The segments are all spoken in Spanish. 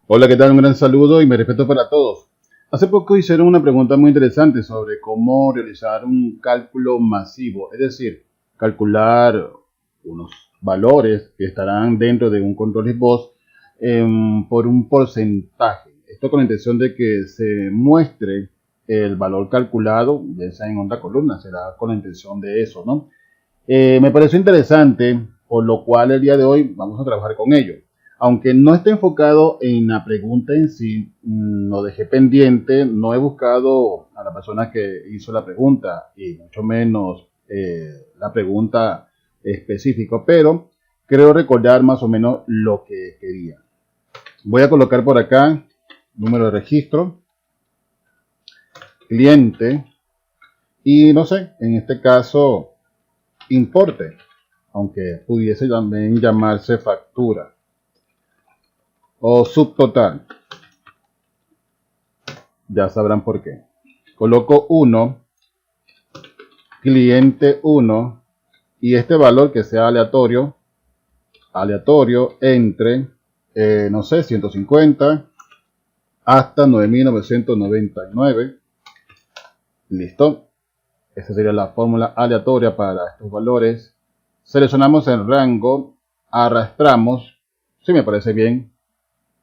Hola, ¿qué tal? Un gran saludo y mi respeto para todos. Hace poco hicieron una pregunta muy interesante sobre cómo realizar un cálculo masivo, es decir, calcular unos valores que estarán dentro de un control voz por un porcentaje. Esto con la intención de que se muestre el valor calculado, ya sea en onda columna, será con la intención de eso, ¿no? Me pareció interesante, por lo cual el día de hoy vamos a trabajar con ello. Aunque no esté enfocado en la pregunta en sí, lo dejé pendiente, no he buscado a la persona que hizo la pregunta y mucho menos la pregunta específica, pero creo recordar más o menos lo que quería. Voy a colocar por acá número de registro, cliente y no sé, en este caso importe, aunque pudiese también llamarse factura o subtotal, ya sabrán por qué. Coloco 1, cliente 1 y este valor que sea aleatorio entre, no sé, 150 hasta 9999. Listo. Esa sería la fórmula aleatoria para estos valores. Seleccionamos el rango, arrastramos, si me parece bien,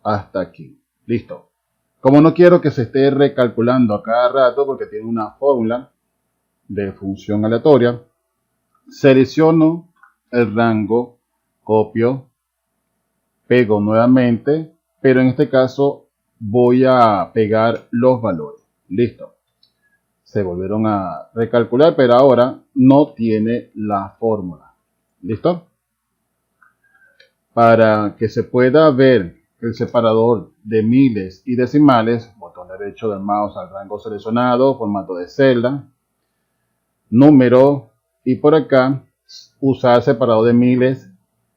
hasta aquí. Listo. Como no quiero que se esté recalculando a cada rato porque tiene una fórmula de función aleatoria, selecciono el rango, copio, pego nuevamente, pero en este caso voy a pegar los valores. Listo. Se volvieron a recalcular, pero ahora no tiene la fórmula. ¿Listo? Para que se pueda ver el separador de miles y decimales, botón derecho del mouse al rango seleccionado, formato de celda, número, y por acá usar separador de miles.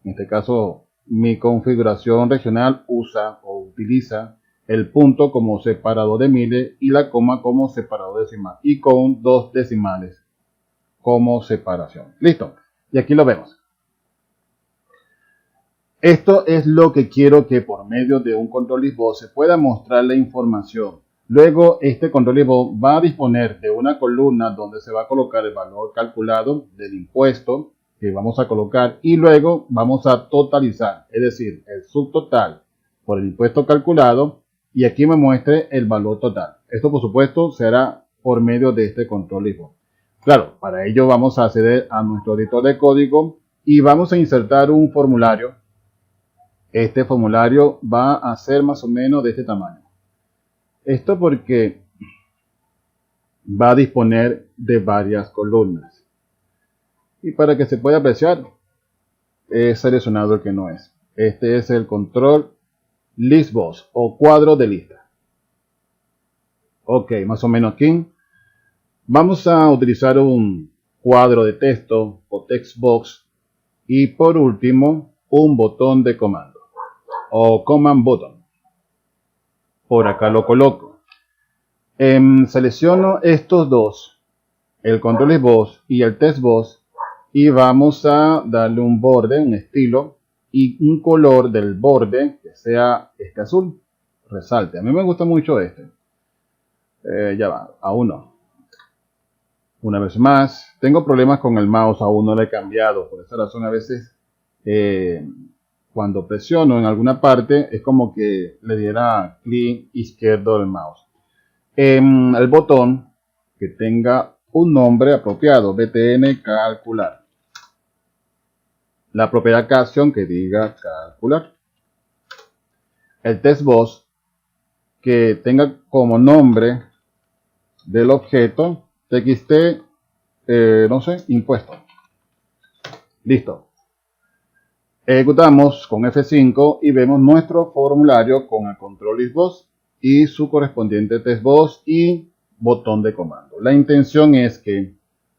En este caso, mi configuración regional usa o utiliza el punto como separador de miles y la coma como separador decimal, y con dos decimales como separación. Listo. Y aquí lo vemos. Esto es lo que quiero que por medio de un control voz se pueda mostrar la información. Luego este control voz va a disponer de una columna donde se va a colocar el valor calculado del impuesto que vamos a colocar y luego vamos a totalizar, es decir, el subtotal por el impuesto calculado y aquí me muestre el valor total. Esto por supuesto será por medio de este control voz. Claro, para ello vamos a acceder a nuestro editor de código y vamos a insertar un formulario. Este formulario va a ser más o menos de este tamaño. Esto porque va a disponer de varias columnas. Y para que se pueda apreciar, he seleccionado el que no es. Este es el control list box o cuadro de lista. Ok, más o menos aquí. Vamos a utilizar un cuadro de texto o text box. Y por último, un botón de comando o command button. Por acá lo coloco. Selecciono estos dos, el control voz y el text voz, y vamos a darle un borde, un estilo y un color del borde que sea este azul, resalte. A mí me gusta mucho este. Ya va, aún no. Una vez más, tengo problemas con el mouse, aún no lo he cambiado. Por esa razón a veces cuando presiono en alguna parte es como que le diera clic izquierdo del mouse. El botón que tenga un nombre apropiado, BTN calcular. La propiedad caption que diga calcular. El text box que tenga como nombre del objeto txt, no sé, impuesto. Listo. Ejecutamos con F5 y vemos nuestro formulario con el control list box y su correspondiente text box y botón de comando. La intención es que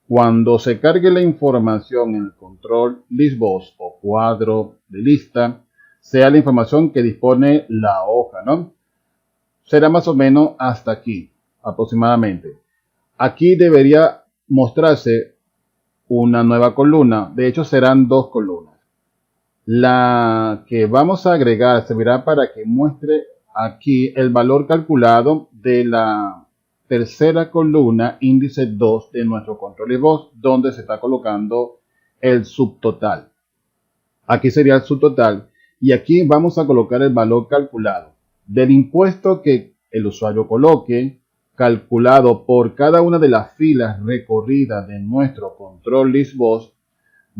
cuando se cargue la información en el control list box o cuadro de lista, sea la información que dispone la hoja, ¿no? Será más o menos hasta aquí, aproximadamente. Aquí debería mostrarse una nueva columna. De hecho, serán dos columnas. La que vamos a agregar servirá para que muestre aquí el valor calculado de la tercera columna, índice 2 de nuestro control y voz, donde se está colocando el subtotal. Aquí sería el subtotal y aquí vamos a colocar el valor calculado del impuesto que el usuario coloque, calculado por cada una de las filas recorridas de nuestro control list box.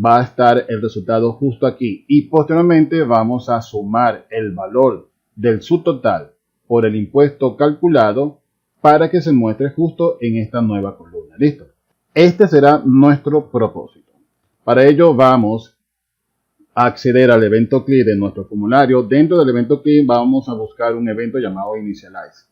Va a estar el resultado justo aquí y posteriormente vamos a sumar el valor del subtotal por el impuesto calculado para que se muestre justo en esta nueva columna. ¿Listo? Este será nuestro propósito. Para ello vamos a acceder al evento click de nuestro formulario. Dentro del evento click vamos a buscar un evento llamado Initialize.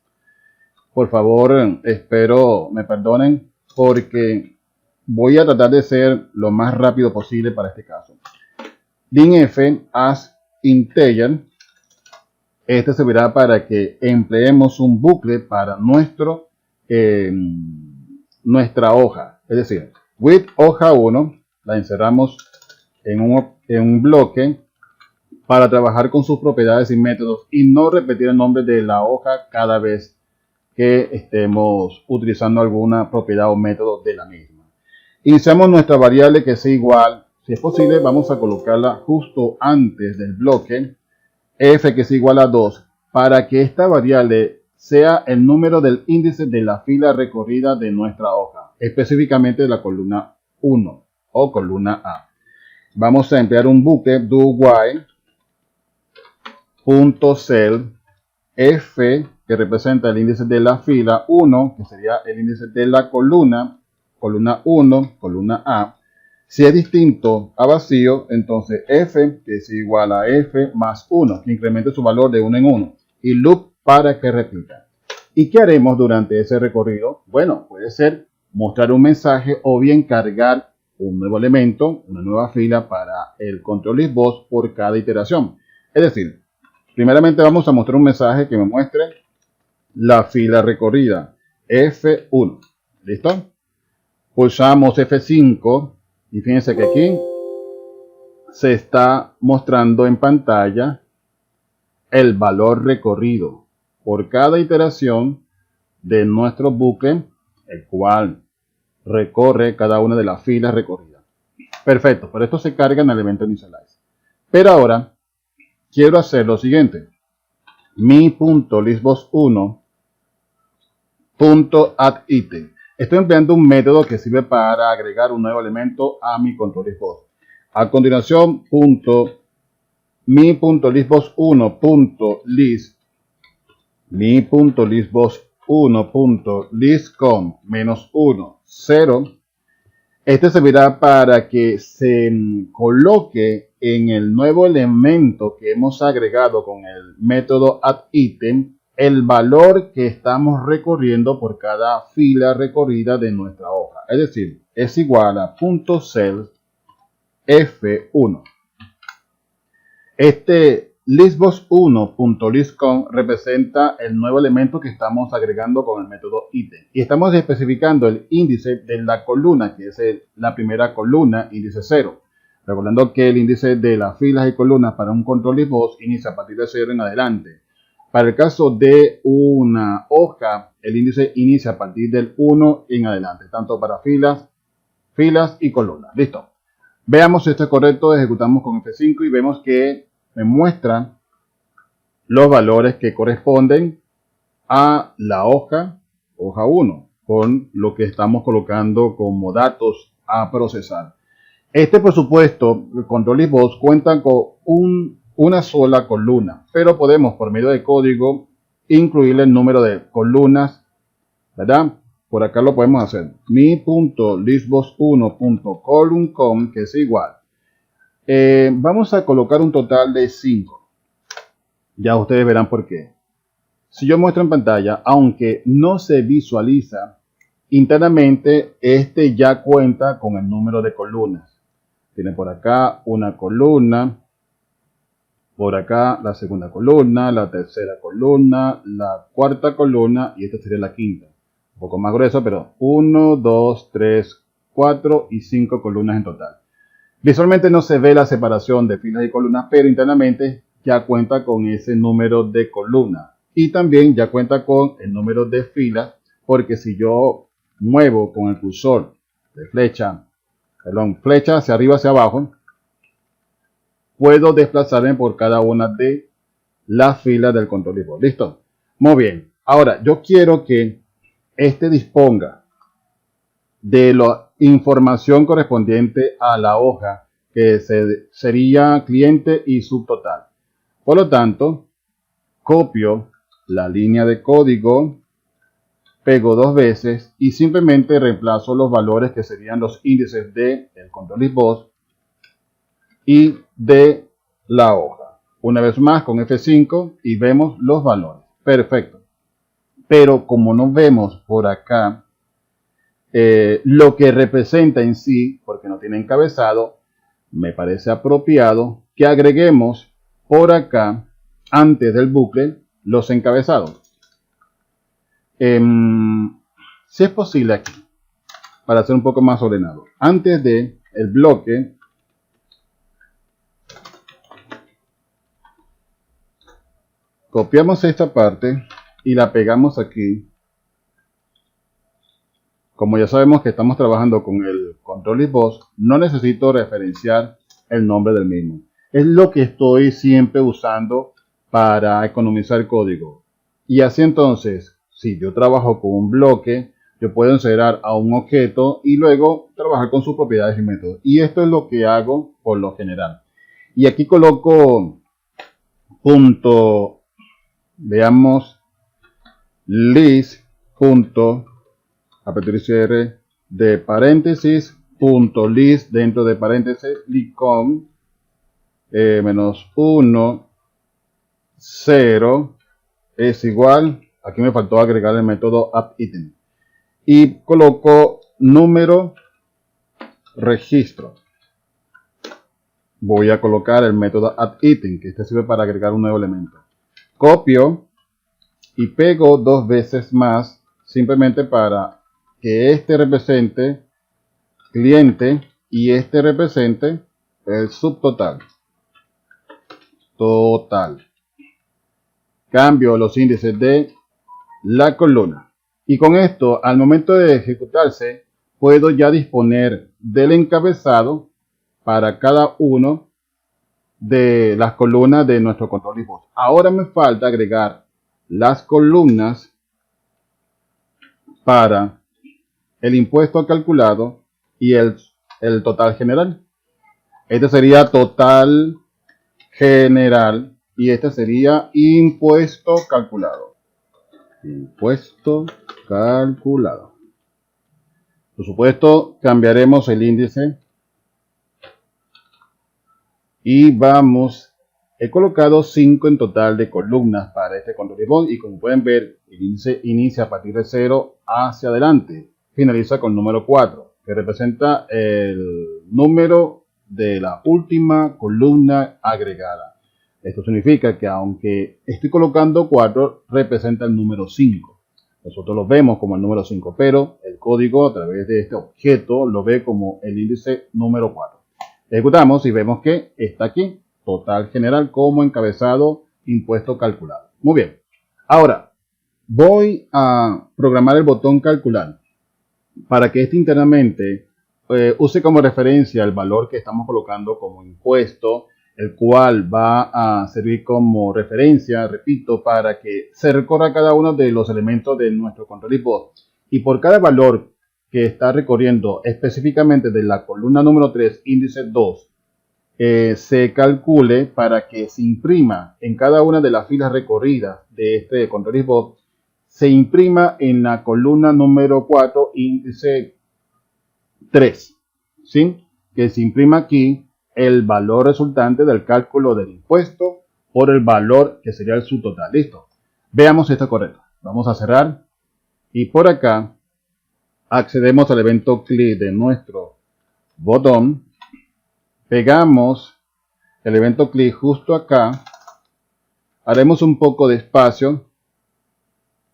Por favor, espero me perdonen porque voy a tratar de ser lo más rápido posible para este caso. DINF as integer. Este servirá para que empleemos un bucle para nuestra hoja. Es decir, with hoja 1 la encerramos en un bloque para trabajar con sus propiedades y métodos y no repetir el nombre de la hoja cada vez que estemos utilizando alguna propiedad o método de la misma. Iniciamos nuestra variable que sea igual, si es posible vamos a colocarla justo antes del bloque f que sea igual a 2 para que esta variable sea el número del índice de la fila recorrida de nuestra hoja, específicamente de la columna 1 o columna A. Vamos a emplear un bucle do while.cell f que representa el índice de la fila 1, que sería el índice de la columna 1, columna A. Si es distinto a vacío, entonces f que es igual a f más 1, que incremente su valor de 1 en 1. Y loop para que repita. ¿Y qué haremos durante ese recorrido? Bueno, puede ser mostrar un mensaje o bien cargar un nuevo elemento, una nueva fila para el control list box por cada iteración. Es decir, primeramente vamos a mostrar un mensaje que me muestre la fila recorrida F1. ¿Listo? Pulsamos F5 y fíjense que aquí se está mostrando en pantalla el valor recorrido por cada iteración de nuestro bucle, el cual recorre cada una de las filas recorridas. Perfecto, por esto se carga en el evento Initialize. Pero ahora quiero hacer lo siguiente. Mi.listbox1.addItem. Estoy empleando un método que sirve para agregar un nuevo elemento a mi control listbox. A continuación, mi.listbox1.list.listcom -1 0. Este servirá para que se coloque en el nuevo elemento que hemos agregado con el método addItem el valor que estamos recorriendo por cada fila recorrida de nuestra hoja. Es decir, es igual a .cell F1. Este listbox1.listcom representa el nuevo elemento que estamos agregando con el método item. Y estamos especificando el índice de la columna, que es la primera columna, índice 0. Recordando que el índice de las filas y columnas para un control listbox inicia a partir de 0 en adelante. Para el caso de una hoja, el índice inicia a partir del 1 en adelante, tanto para filas y columnas. Listo. Veamos si esto es correcto. Ejecutamos con F5 y vemos que me muestra los valores que corresponden a la hoja 1, con lo que estamos colocando como datos a procesar. Por supuesto, el control listbox cuenta con una sola columna, pero podemos por medio de código incluirle el número de columnas, ¿verdad? Por acá lo podemos hacer. Mi.listbox1.column.com, que es igual. Vamos a colocar un total de 5. Ya ustedes verán por qué. Si yo muestro en pantalla, aunque no se visualiza, internamente ya cuenta con el número de columnas. Tiene por acá una columna, por acá la segunda columna, la tercera columna, la cuarta columna y esta sería la quinta. Un poco más grueso, pero 1, 2, 3, 4 y 5 columnas en total. Visualmente no se ve la separación de filas y columnas, pero internamente ya cuenta con ese número de columnas. y también ya cuenta con el número de filas, porque si yo muevo con el cursor de flecha hacia arriba, hacia abajo, puedo desplazarme por cada una de las filas del control board. ¿Listo? Muy bien. Ahora, yo quiero que este disponga de la información correspondiente a la hoja que sería cliente y subtotal. Por lo tanto, copio la línea de código, pego dos veces y simplemente reemplazo los valores que serían los índices del control board y de la hoja. Una vez más con F5 y vemos los valores. Perfecto. Pero como no vemos por acá lo que representa en sí, porque no tiene encabezado, me parece apropiado que agreguemos por acá, antes del bucle, los encabezados. Si es posible aquí, para ser un poco más ordenado. Antes de el bloque, copiamos esta parte y la pegamos aquí. Como ya sabemos que estamos trabajando con el control board, no necesito referenciar el nombre del mismo. Es lo que estoy siempre usando para economizar código. Y así entonces, si yo trabajo con un bloque, yo puedo insertar a un objeto y luego trabajar con sus propiedades y métodos. Y esto es lo que hago por lo general. Y aquí coloco punto, veamos, list, punto, apertura y cierre de paréntesis, punto list dentro de paréntesis, licom, menos 1, 0, es igual, aquí me faltó agregar el método appItem, y coloco número registro. Voy a colocar el método appItem, que este sirve para agregar un nuevo elemento. Copio y pego dos veces más, simplemente para que este represente cliente y este represente el subtotal. Total. Cambio los índices de la columna. Y con esto, al momento de ejecutarse, puedo ya disponer del encabezado para cada uno de las columnas de nuestro control board. Ahora me falta agregar las columnas para el impuesto calculado y el total general. Este sería total general y este sería impuesto calculado. Impuesto calculado. Por supuesto, cambiaremos el índice y vamos. He colocado 5 en total de columnas para este control board y como pueden ver, el índice inicia a partir de 0 hacia adelante. Finaliza con el número 4, que representa el número de la última columna agregada. Esto significa que aunque estoy colocando 4, representa el número 5. Nosotros lo vemos como el número 5, pero el código a través de este objeto lo ve como el índice número 4. Ejecutamos y vemos que está aquí. Total general como encabezado, impuesto calculado. Muy bien. Ahora, voy a programar el botón calcular para que este internamente use como referencia el valor que estamos colocando como impuesto, el cual va a servir como referencia, repito, para que se recorra cada uno de los elementos de nuestro control board. Y por cada valor que está recorriendo específicamente de la columna número 3, índice 2, se calcule para que se imprima en cada una de las filas recorridas de este control board, se imprima en la columna número 4, índice 3, ¿sí? Que se imprima aquí el valor resultante del cálculo del impuesto por el valor que sería el subtotal. Listo. Veamos si está correcto. Vamos a cerrar y por acá accedemos al evento clic de nuestro botón. Pegamos el evento clic justo acá, haremos un poco de espacio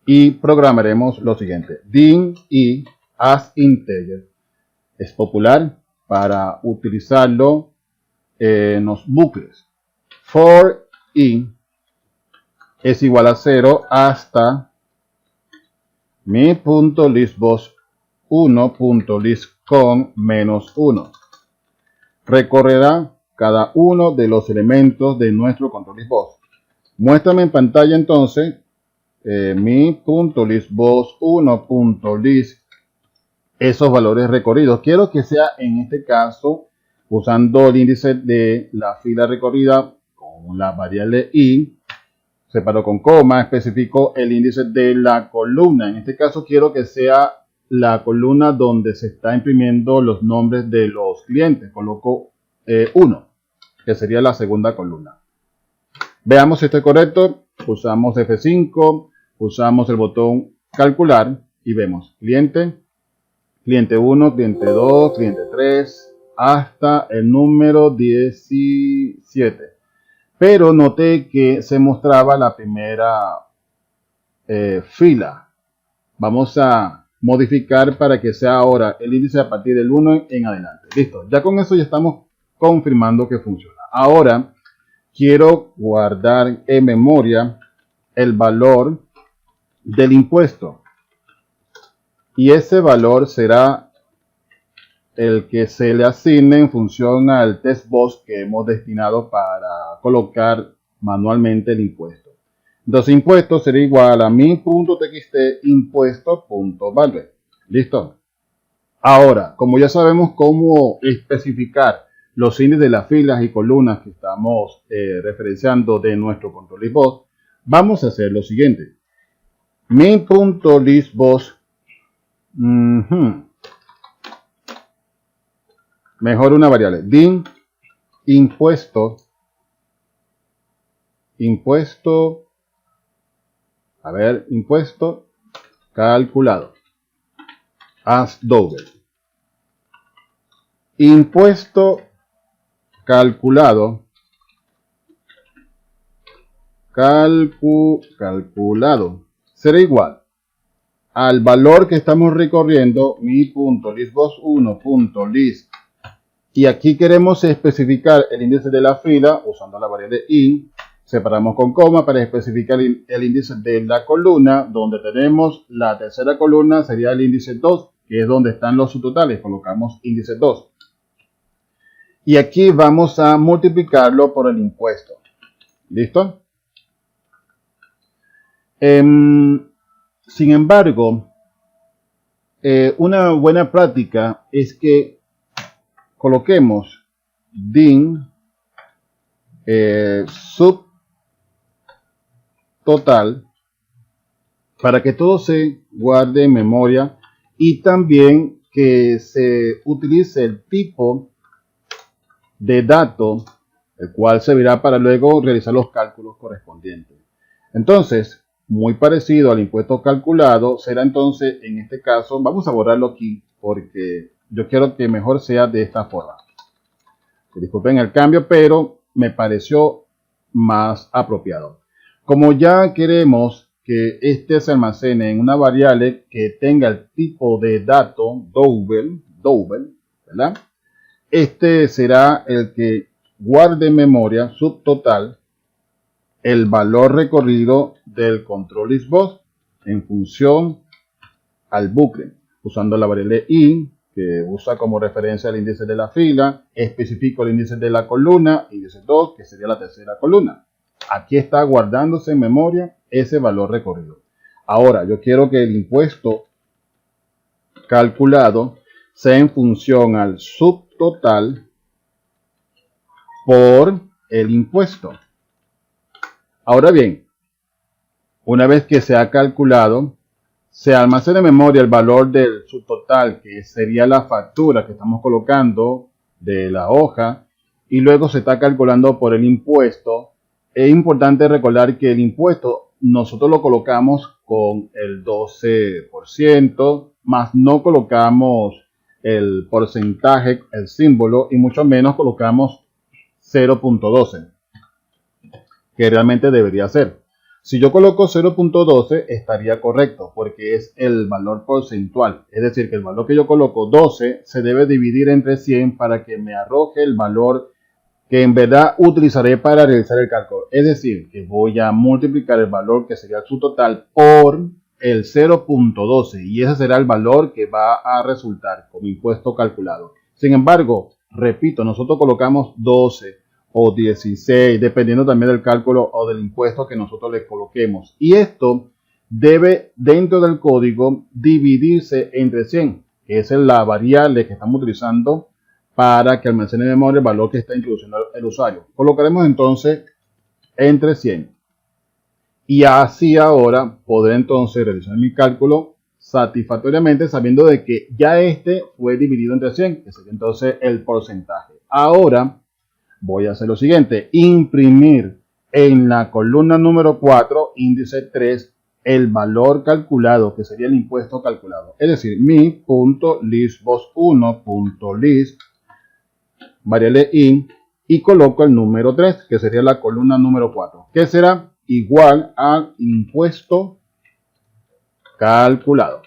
y programaremos lo siguiente. Din y as integer es popular para utilizarlo en los bucles. For i es igual a 0 hasta mi punto listBoss 1.listCon menos 1. Recorrerá cada uno de los elementos de nuestro control listBoss. Muéstrame en pantalla entonces mi punto listBoss 1.list esos valores recorridos. Quiero que sea en este caso usando el índice de la fila recorrida con la variable i, separo con coma, especifico el índice de la columna. En este caso quiero que sea la columna donde se está imprimiendo los nombres de los clientes. Coloco 1, que sería la segunda columna. Veamos si esto correcto. Pulsamos F5, pulsamos el botón calcular y vemos cliente, cliente 1, cliente 2, cliente 3, hasta el número 17. Pero noté que se mostraba la primera fila. Vamos a modificar para que sea ahora el índice a partir del 1 en adelante. Listo, ya con eso ya estamos confirmando que funciona. Ahora quiero guardar en memoria el valor del impuesto. Y ese valor será el que se le asigne en función al testBoss que hemos destinado para colocar manualmente el impuesto. Entonces, impuesto será igual a mi.txt impuesto.value. ¿Listo? Ahora, como ya sabemos cómo especificar los índices de las filas y columnas que estamos referenciando de nuestro control listBoss, vamos a hacer lo siguiente. Mi.listBoss mejor una variable din impuesto calculado as double. Impuesto calculado será igual al valor que estamos recorriendo mi.listBoss1.list, y aquí queremos especificar el índice de la fila usando la variable in, separamos con coma para especificar el índice de la columna, donde tenemos la tercera columna sería el índice 2, que es donde están los subtotales, colocamos índice 2. Y aquí vamos a multiplicarlo por el impuesto. ¿Listo? Sin embargo, una buena práctica es que coloquemos din subtotal para que todo se guarde en memoria y también que se utilice el tipo de dato, el cual servirá para luego realizar los cálculos correspondientes. Entonces, muy parecido al impuesto calculado, será entonces, en este caso, vamos a borrarlo aquí porque yo quiero que mejor sea de esta forma. Disculpen el cambio, pero me pareció más apropiado. Como ya queremos que este se almacene en una variable que tenga el tipo de dato double, ¿verdad? Este será el que guarde en memoria subtotal el valor recorrido del control listBoss en función al bucle, usando la variable in, que usa como referencia el índice de la fila, especifico el índice de la columna, índice 2, que sería la tercera columna. Aquí está guardándose en memoria ese valor recorrido. Ahora, yo quiero que el impuesto calculado sea en función al subtotal por el impuesto. Ahora bien, una vez que se ha calculado, se almacena en memoria el valor del subtotal, que sería la factura que estamos colocando de la hoja, y luego se está calculando por el impuesto. Es importante recordar que el impuesto nosotros lo colocamos con el 12%, más no colocamos el porcentaje, el símbolo, y mucho menos colocamos 0.12, que realmente debería ser. Si yo coloco 0.12 estaría correcto porque es el valor porcentual. Es decir, que el valor que yo coloco 12 se debe dividir entre 100 para que me arroje el valor que en verdad utilizaré para realizar el cálculo. Es decir, que voy a multiplicar el valor que sería su total por el 0.12 y ese será el valor que va a resultar como impuesto calculado. Sin embargo, repito, nosotros colocamos 12 o 16, dependiendo también del cálculo o del impuesto que nosotros le coloquemos. Y esto debe, dentro del código, dividirse entre 100, que es la variable que estamos utilizando para que almacene en memoria el valor que está introduciendo el usuario. Colocaremos entonces entre 100. Y así ahora podré entonces realizar mi cálculo satisfactoriamente sabiendo de que ya este fue dividido entre 100, que sería entonces el porcentaje. Ahora voy a hacer lo siguiente, imprimir en la columna número 4, índice 3, el valor calculado, que sería el impuesto calculado. Es decir, mi.listbox1.list, variable in, y coloco el número 3, que sería la columna número 4, que será igual al impuesto calculado.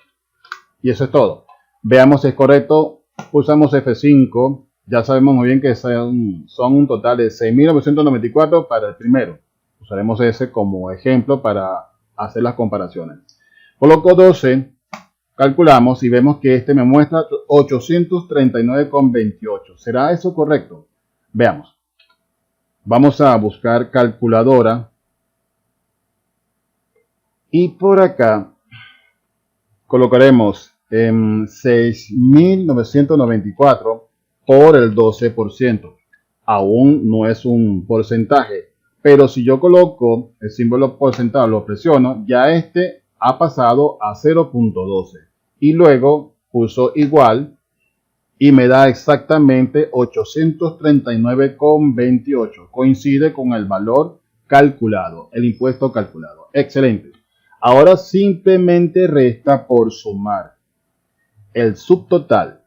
Y eso es todo. Veamos si es correcto. Pulsamos F5. Ya sabemos muy bien que son un total de 6.994 para el primero. Usaremos ese como ejemplo para hacer las comparaciones. Coloco 12, calculamos y vemos que este me muestra 839,28. ¿Será eso correcto? Veamos. Vamos a buscar calculadora. Y por acá colocaremos 6.994 por el 12%. Aún no es un porcentaje, pero si yo coloco el símbolo porcentaje, lo presiono, ya este ha pasado a 0.12 y luego pulso igual y me da exactamente 839,28. Coincide con el valor calculado, el impuesto calculado. Excelente. Ahora simplemente resta por sumar el subtotal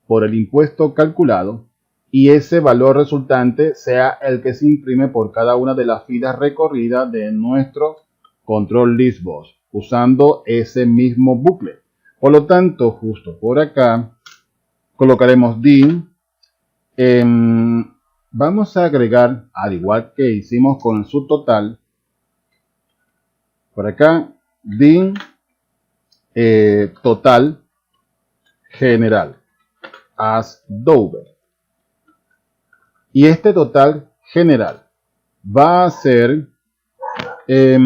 por el impuesto calculado y ese valor resultante sea el que se imprime por cada una de las filas recorridas de nuestro control listbox usando ese mismo bucle. Por lo tanto, justo por acá colocaremos din. Vamos a agregar, al igual que hicimos con el subtotal, por acá, din total general as Dover. Y este total general va a ser, sí,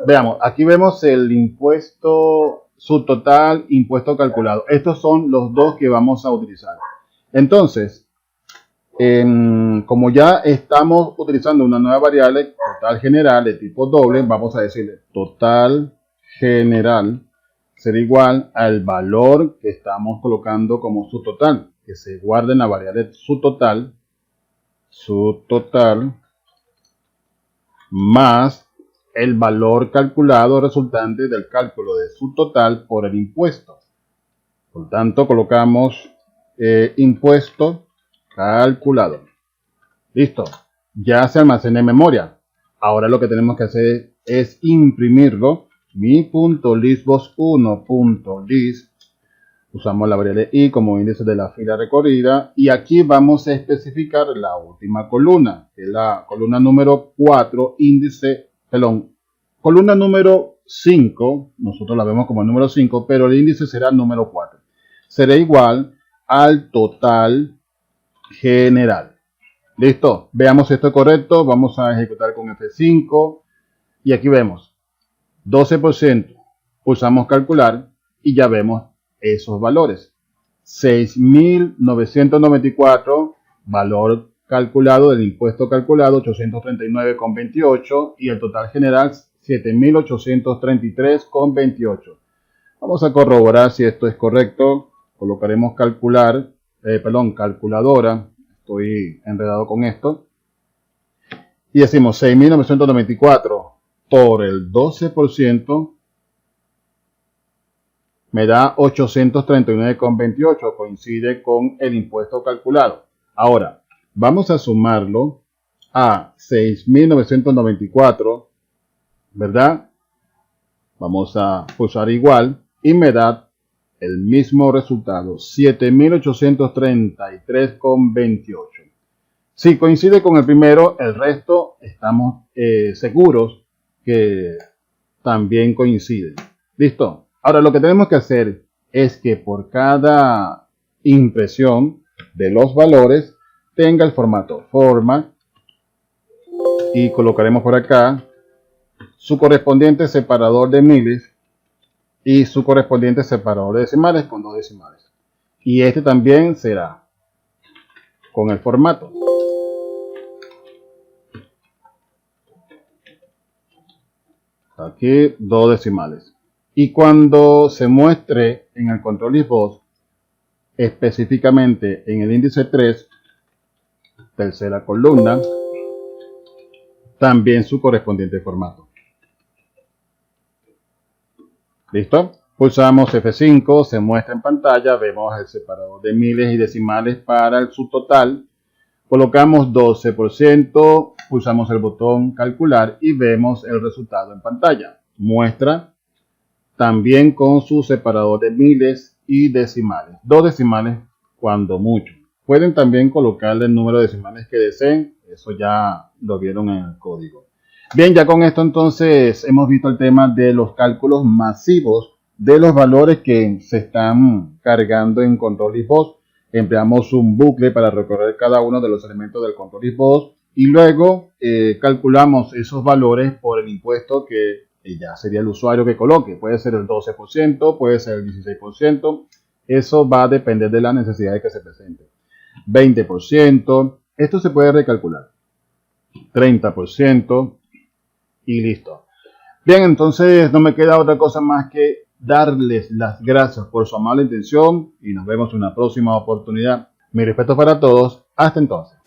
veamos, aquí vemos el impuesto subtotal, impuesto calculado. Estos son los dos que vamos a utilizar. Entonces, como ya estamos utilizando una nueva variable, total general de tipo doble, vamos a decirle total general será igual al valor que estamos colocando como subtotal, que se guarda en la variable subtotal más el valor calculado resultante del cálculo de subtotal por el impuesto. Por lo tanto, colocamos impuesto calculado. Listo. Ya se almacena en memoria. Ahora lo que tenemos que hacer es imprimirlo. Mi.listbox1.list. Usamos la variable i como índice de la fila recorrida. Y aquí vamos a especificar la última columna, que es la columna número 4, columna número 5. Nosotros la vemos como el número 5, pero el índice será el número 4. Será igual al total general. Listo, veamos si esto es correcto. Vamos a ejecutar con F5 y aquí vemos 12%. Pulsamos calcular y ya vemos esos valores. 6.994 valor calculado del impuesto calculado, 839,28 y el total general 7.833,28. Vamos a corroborar si esto es correcto. Colocaremos calculadora. Estoy enredado con esto. Y decimos 6.994 por el 12% me da 839,28. Coincide con el impuesto calculado. Ahora, vamos a sumarlo a 6.994, ¿verdad? Vamos a pulsar igual y me da el mismo resultado, 7.833,28. Si coincide con el primero, el resto estamos seguros que también coinciden. ¿Listo? Ahora lo que tenemos que hacer es que por cada impresión de los valores tenga el formato forma y colocaremos por acá su correspondiente separador de miles y su correspondiente separador de decimales con 2 decimales. Y este también será con el formato. Aquí 2 decimales. Y cuando se muestre en el control if box, específicamente en el índice 3, tercera columna, también su correspondiente formato. ¿Listo? Pulsamos F5, se muestra en pantalla, vemos el separador de miles y decimales para el subtotal. Colocamos 12%, pulsamos el botón calcular y vemos el resultado en pantalla. Muestra también con su separador de miles y decimales. 2 decimales cuando mucho. Pueden también colocarle el número de decimales que deseen. Eso ya lo vieron en el código. Bien, ya con esto entonces hemos visto el tema de los cálculos masivos de los valores que se están cargando en control if box. Empleamos un bucle para recorrer cada uno de los elementos del control if box y luego calculamos esos valores por el impuesto que ya sería el usuario que coloque. Puede ser el 12%, puede ser el 16%. Eso va a depender de las necesidades que se presenten. 20%. Esto se puede recalcular. 30%. Y listo. Bien, entonces no me queda otra cosa más que darles las gracias por su amable intención y nos vemos en una próxima oportunidad. Mi respeto para todos. Hasta entonces.